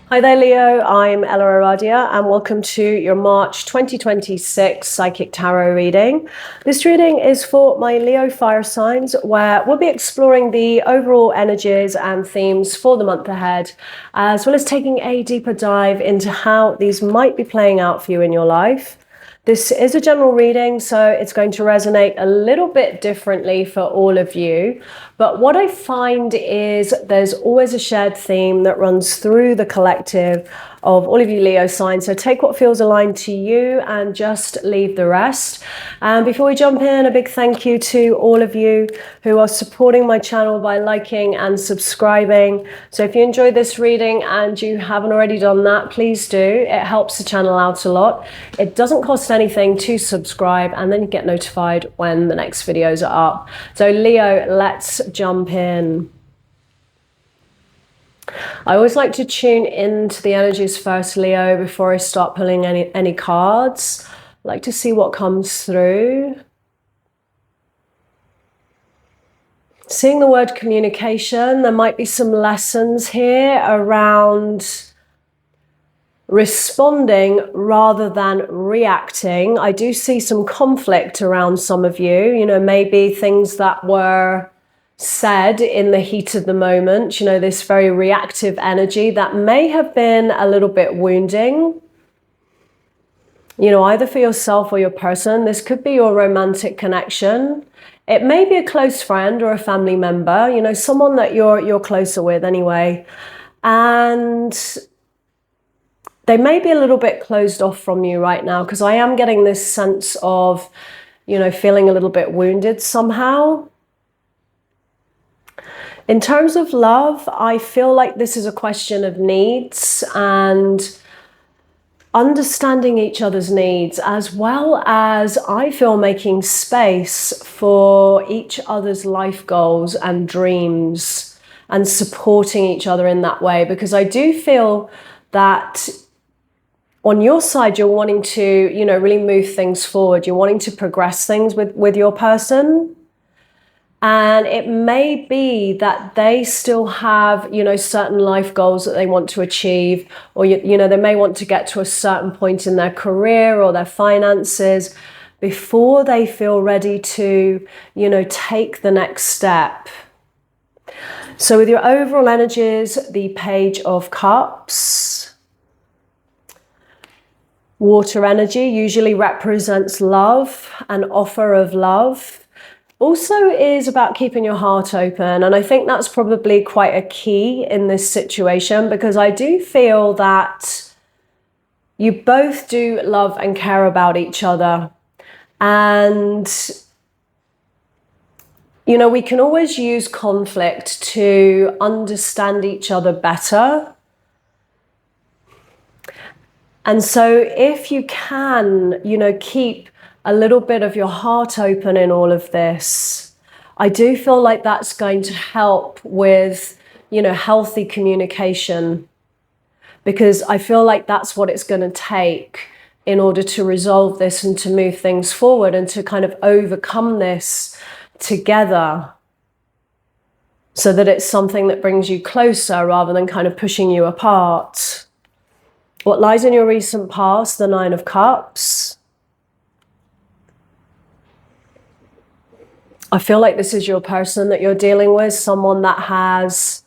Hi there, Leo. I'm EllaAradia, and welcome to your March 2026 Psychic Tarot reading. This reading is for my Leo fire signs, where we'll be exploring the overall energies and themes for the month ahead, as well as taking a deeper dive into how these might be playing out for you in your life. This is a general reading, so it's going to resonate a little bit differently for all of you. But what I find is there's always a shared theme that runs through the collective of all of you Leo signs. So take what feels aligned to you and just leave the rest. And before we jump in, a big thank you to all of you who are supporting my channel by liking and subscribing. So if you enjoyed this reading and you haven't already done that, please do. It helps the channel out a lot. It doesn't cost anything to subscribe, and then you get notified when the next videos are up. So Leo, let's jump in. I always like to tune into the energies first, Leo, before I start pulling any cards. I like to see what comes through. Seeing the word communication, there might be some lessons here around responding rather than reacting. I do see some conflict around some of you, maybe things that were said in the heat of the moment, this very reactive energy that may have been a little bit wounding, either for yourself or your person. This could be your romantic connection. It may be a close friend or a family member, someone that you're closer with anyway. And they may be a little bit closed off from you right now, because I am getting this sense of, feeling a little bit wounded somehow. In terms of love, I feel like this is a question of needs and understanding each other's needs, as well as, I feel, making space for each other's life goals and dreams and supporting each other in that way. Because I do feel that on your side, you're wanting to, really move things forward. You're wanting to progress things with your person. And it may be that they still have, certain life goals that they want to achieve, or, they may want to get to a certain point in their career or their finances before they feel ready to, take the next step. So with your overall energies, the Page of Cups. Water energy usually represents love, an offer of love. Also is about keeping your heart open. And I think that's probably quite a key in this situation, because I do feel that you both do love and care about each other. And, we can always use conflict to understand each other better. And so if you can, keep a little bit of your heart open in all of this, I do feel like that's going to help with, healthy communication, because I feel like that's what it's going to take in order to resolve this and to move things forward and to kind of overcome this together, so that it's something that brings you closer rather than kind of pushing you apart. What lies in your recent past? The Nine of Cups. I feel like this is your person that you're dealing with, someone that has,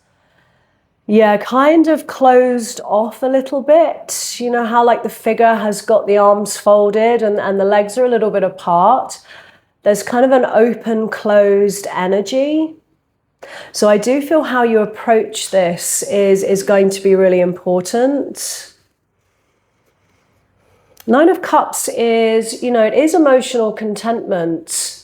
kind of closed off a little bit. You know how like the figure has got the arms folded and the legs are a little bit apart. There's kind of an open, closed energy. So I do feel how you approach this is going to be really important. Nine of Cups is, it is emotional contentment.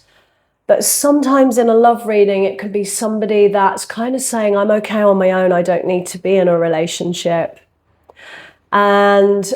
But sometimes in a love reading, it could be somebody that's kind of saying, I'm okay on my own. I don't need to be in a relationship. And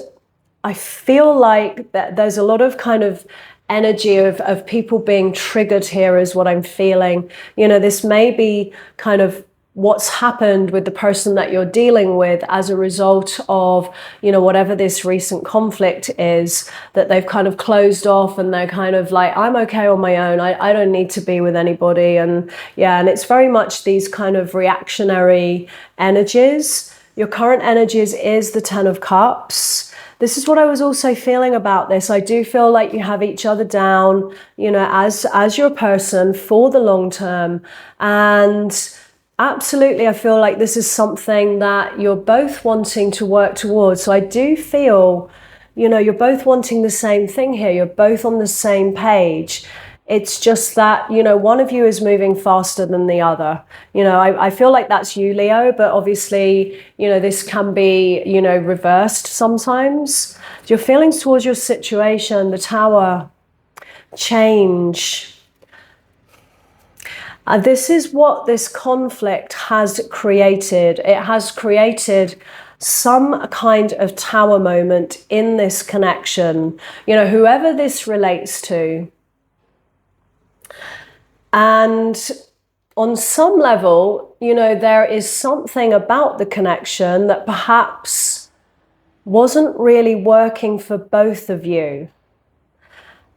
I feel like that there's a lot of kind of energy of people being triggered here is what I'm feeling. This may be kind of what's happened with the person that you're dealing with as a result of, whatever this recent conflict is, that they've kind of closed off and they're kind of like, I'm okay on my own. I don't need to be with anybody. And it's very much these kind of reactionary energies. Your current energies is the Ten of Cups. This is what I was also feeling about this. I do feel like you have each other down, you know, as your person for the long term. And absolutely, I feel like this is something that you're both wanting to work towards. So I do feel, you know, you're both wanting the same thing here. You're both on the same page. It's just that, you know, one of you is moving faster than the other. You know, I feel like that's you, Leo, but obviously, you know, this can be, you know, reversed sometimes. Your feelings towards your situation, the Tower, change. This is what this conflict has created. It has created some kind of Tower moment in this connection. You know, whoever this relates to. And on some level, you know, there is something about the connection that perhaps wasn't really working for both of you.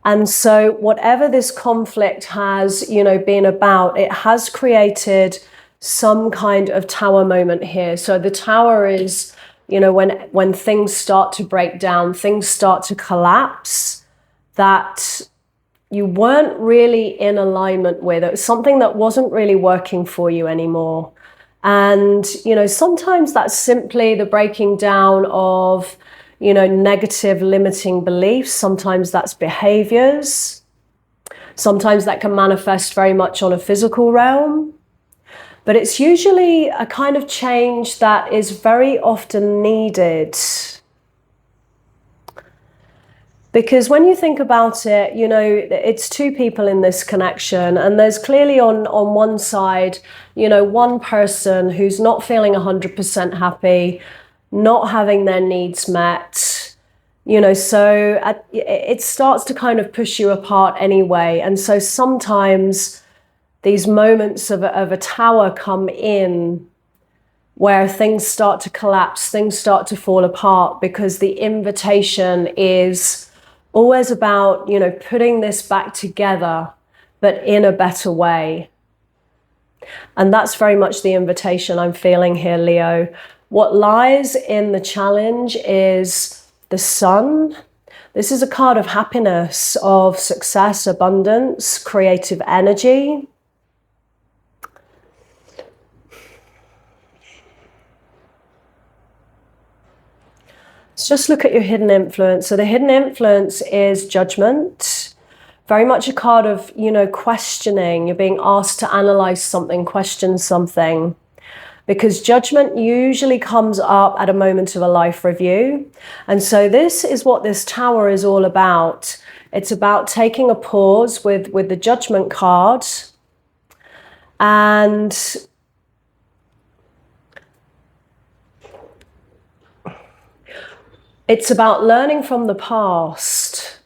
And so whatever this conflict has, you know, been about, it has created some kind of Tower moment here. So the Tower is, you know, when things start to break down, things start to collapse, that you weren't really in alignment with. It was something that wasn't really working for you anymore. And, you know, sometimes that's simply the breaking down of, you know, negative limiting beliefs. Sometimes that's behaviors. Sometimes that can manifest very much on a physical realm. But it's usually a kind of change that is very often needed. Because when you think about it, you know, it's two people in this connection, and there's clearly on one side, you know, one person who's not feeling 100% happy, not having their needs met, you know, so it starts to kind of push you apart anyway. And so sometimes these moments of a Tower come in where things start to collapse, things start to fall apart, because the invitation is always about, you know, putting this back together, but in a better way. And that's very much the invitation I'm feeling here, Leo. What lies in the challenge is the Sun. This is a card of happiness, of success, abundance, creative energy. Let's just look at your hidden influence. So the hidden influence is judgment. Very much a card of, you know, questioning. You're being asked to analyze something, question something. Because judgment usually comes up at a moment of a life review. And so this is what this Tower is all about. It's about taking a pause with the Judgment card, and it's about learning from the past,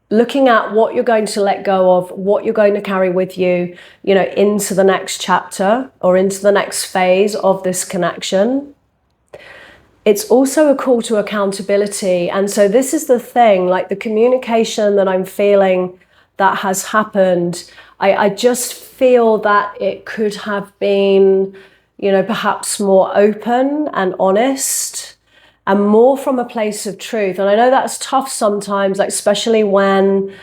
looking at what you're going to let go of, what you're going to carry with you, you know, into the next chapter or into the next phase of this connection. It's also a call to accountability. And so this is the thing, like the communication that I'm feeling that has happened, I just feel that it could have been, you know, perhaps more open and honest, and more from a place of truth. And I know that's tough sometimes, like especially when,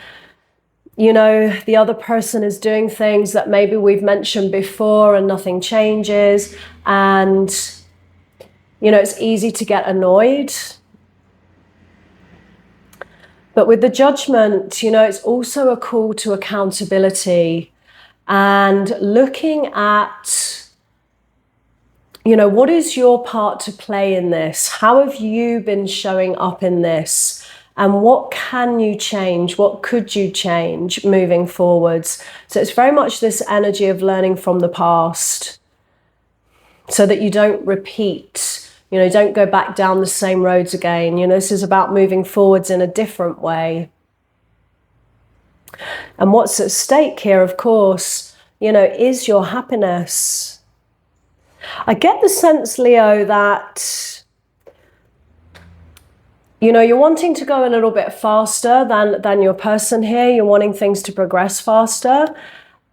you know, the other person is doing things that maybe we've mentioned before and nothing changes. And, you know, it's easy to get annoyed. But with the Judgment, you know, it's also a call to accountability and looking at, you know, what is your part to play in this? How have you been showing up in this? And what can you change? What could you change moving forwards? So it's very much this energy of learning from the past so that you don't repeat, you know, don't go back down the same roads again. You know, this is about moving forwards in a different way. And what's at stake here, of course, you know, is your happiness. I get the sense, Leo, that, you know, you're wanting to go a little bit faster than your person here. You're wanting things to progress faster.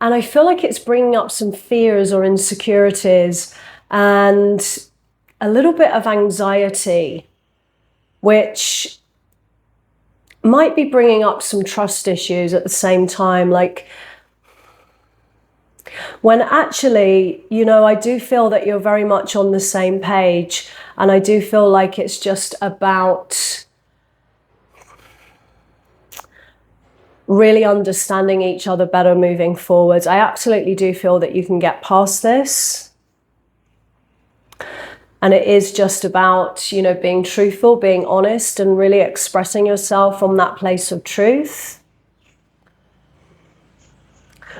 And I feel like it's bringing up some fears or insecurities. And a little bit of anxiety, which might be bringing up some trust issues at the same time. Like, when actually, I do feel that you're very much on the same page, and I do feel like it's just about really understanding each other better moving forwards. I absolutely do feel that you can get past this. And it is just about, being truthful, being honest, and really expressing yourself from that place of truth.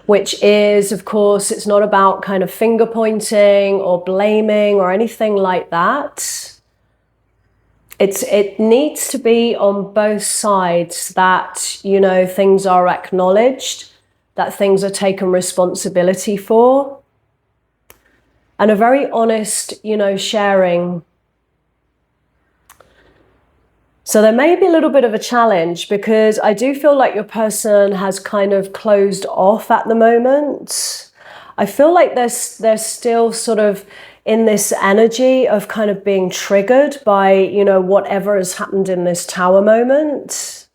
Which is, of course, it's not about kind of finger pointing or blaming or anything like that. It needs to be on both sides that, things are acknowledged, that things are taken responsibility for, and a very honest, sharing. So there may be a little bit of a challenge, because I do feel like your person has kind of closed off at the moment. I feel like they're still sort of in this energy of kind of being triggered by, whatever has happened in this tower moment.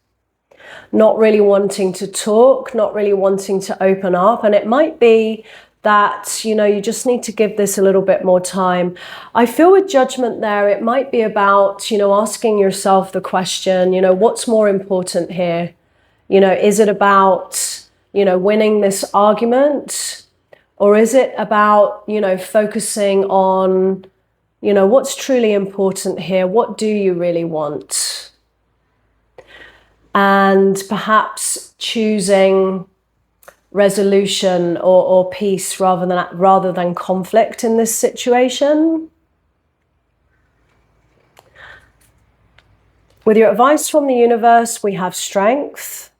Not really wanting to talk, not really wanting to open up. And it might be that, you just need to give this a little bit more time. I feel with judgment there, it might be about, asking yourself the question, what's more important here? Is it about, winning this argument? Or is it about, focusing on, what's truly important here? What do you really want? And perhaps choosing resolution or peace rather than conflict in this situation. With your advice from the universe, we have strength.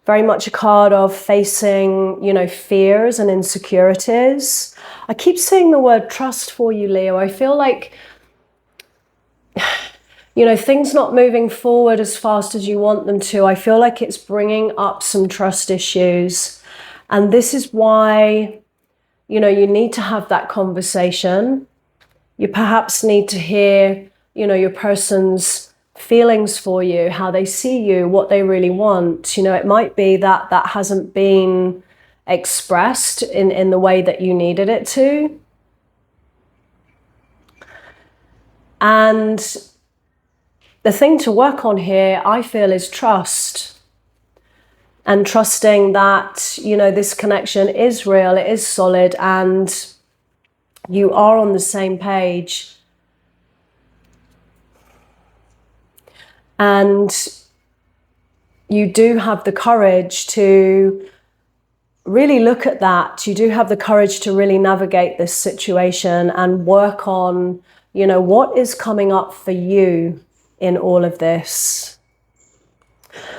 Very much a card of facing, fears and insecurities. I keep saying the word trust for you, Leo. I feel like, things not moving forward as fast as you want them to. I feel like it's bringing up some trust issues. And this is why, you need to have that conversation. You perhaps need to hear, your person's feelings for you, how they see you, what they really want. It might be that that hasn't been expressed in the way that you needed it to. And the thing to work on here, I feel, is trust. And trusting that, this connection is real, it is solid, and you are on the same page. And you do have the courage to really look at that. You do have the courage to really navigate this situation and work on, what is coming up for you in all of this.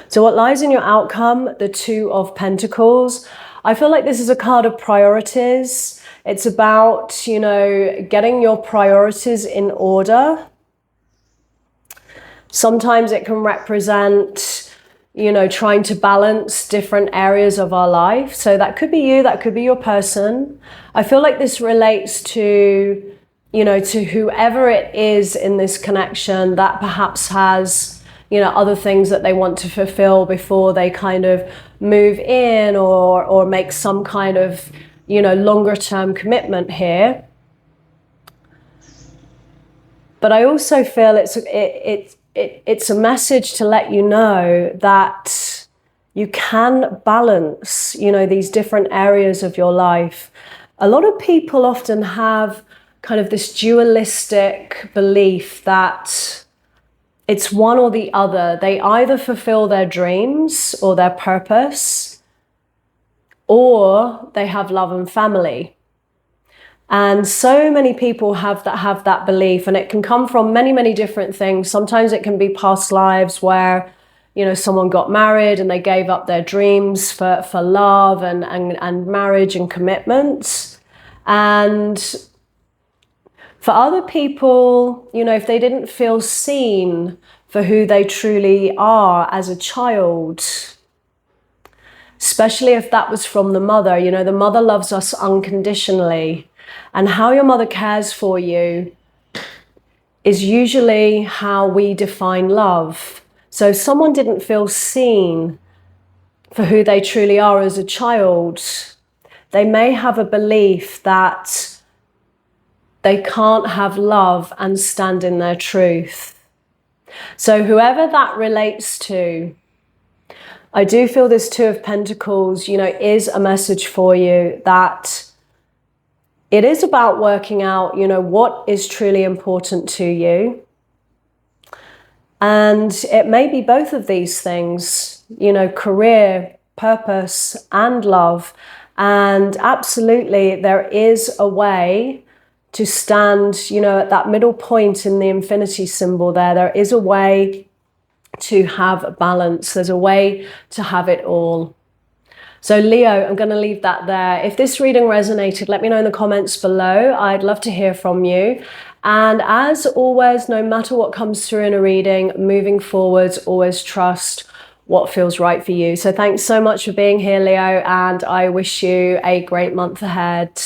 So what lies in your outcome? The Two of Pentacles. I feel like this is a card of priorities. It's about, getting your priorities in order. Sometimes it can represent, trying to balance different areas of our life. So that could be you, that could be your person. I feel like this relates to, to whoever it is in this connection that perhaps has, other things that they want to fulfill before they kind of move in or make some kind of, longer term commitment here. But I also feel it's a message to let you know that you can balance, these different areas of your life. A lot of people often have kind of this dualistic belief that it's one or the other. They either fulfill their dreams or their purpose, or they have love and family. And so many people have that belief, and it can come from many, many different things. Sometimes it can be past lives where, someone got married and they gave up their dreams for love and marriage and commitments. And for other people, if they didn't feel seen for who they truly are as a child, especially if that was from the mother, the mother loves us unconditionally. And how your mother cares for you is usually how we define love. So if someone didn't feel seen for who they truly are as a child, they may have a belief that they can't have love and stand in their truth. So whoever that relates to, I do feel this Two of Pentacles, is a message for you that it is about working out, what is truly important to you. And it may be both of these things, career, purpose, and love. And absolutely, there is a way to stand, at that middle point in the infinity symbol there. There is a way to have balance. There's a way to have it all. So Leo, I'm going to leave that there. If this reading resonated, let me know in the comments below. I'd love to hear from you. And as always, no matter what comes through in a reading, moving forwards, always trust what feels right for you. So thanks so much for being here, Leo, and I wish you a great month ahead.